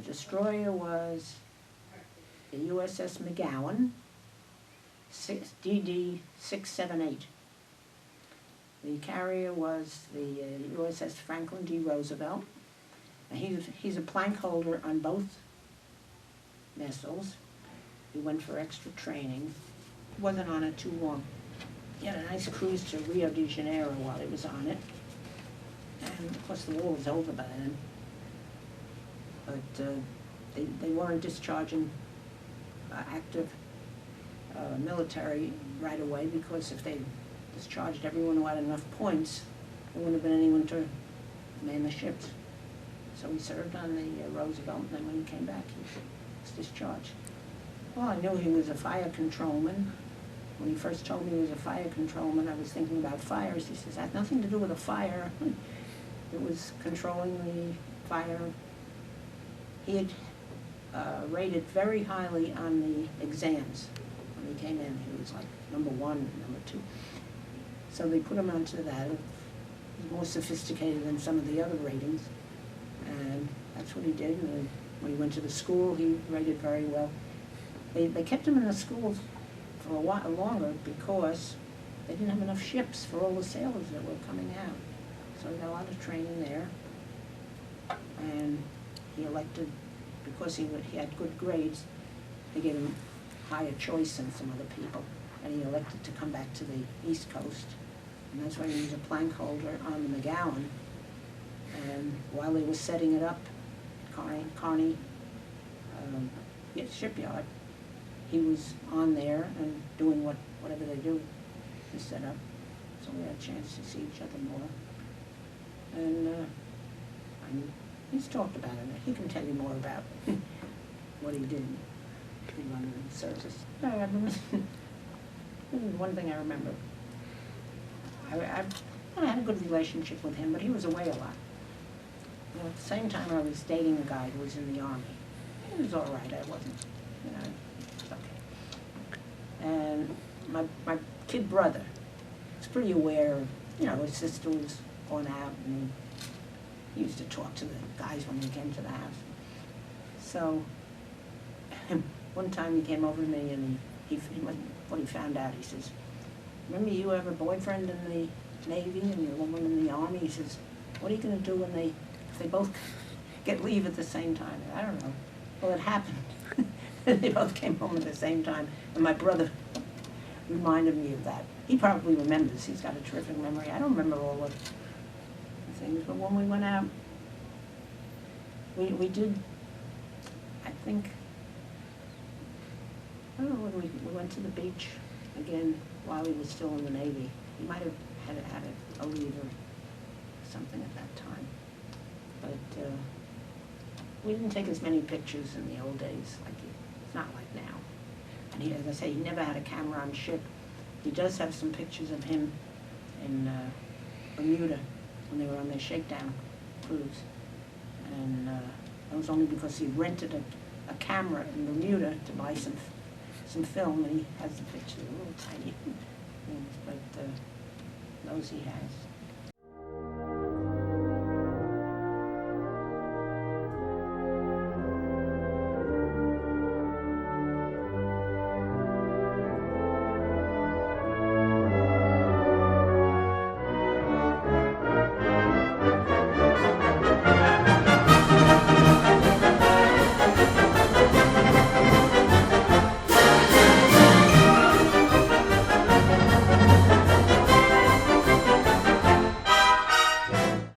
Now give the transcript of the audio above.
destroyer was the USS McGowan, DD 678. The carrier was the USS Franklin D. Roosevelt. He's a plank holder on both vessels. He went for extra training. He wasn't on it too long. He had a nice cruise to Rio de Janeiro while he was on it. And of course the war was over by then. But they weren't discharging active military right away, because if they discharged everyone who had enough points, there wouldn't have been anyone to man the ships. So he served on the Roosevelt, and then when he came back, he was discharged. Well, I knew he was a fire controlman. When he first told me he was a fire controlman, I was thinking about fires. He says, it had nothing to do with a fire. It was controlling the fire. He had rated very highly on the exams. When he came in, he was like number 1 and number 2. So they put him onto that. He was more sophisticated than some of the other ratings. And that's what he did. And when he went to the school, he rated very well. They kept him in the school for a while longer because they didn't have enough ships for all the sailors that were coming out. So he got a lot of training there. And he elected, because he had good grades, they gave him higher choice than some other people. And he elected to come back to the East Coast. And that's why he was a plank holder on the McGowan. And while they were setting it up at Kearney shipyard, he was on there and doing whatever they do to set up. So we had a chance to see each other more. And he's talked about it. He can tell you more about what he did in the service. I remember, this is one thing I remember. I had a good relationship with him, but he was away a lot. You know, at the same time, I was dating a guy who was in the Army. He was all right. I wasn't, you know, it was okay. And my kid brother was pretty aware of, you know, his sister was going out, and he used to talk to the guys when they came to the house. So one time he came over to me, and what he found out, he says, "Remember, you have a boyfriend in the Navy and your woman in the Army?" He says, "What are you going to do if they both get leave at the same time?" I don't know. Well, it happened. They both came home at the same time, and my brother reminded me of that. He probably remembers. He's got a terrific memory. I don't remember all the things, but when we went out, we did, I think, I don't know, when we went to the beach again while he was still in the Navy. He might have had a leave or something at that time. But we didn't take as many pictures in the old days. It's not like now. And he, as I say, he never had a camera on ship. He does have some pictures of him in Bermuda when they were on their shakedown cruise. And that was only because he rented a camera in Bermuda to buy some film, and he has the pictures, little tiny things, but those he has.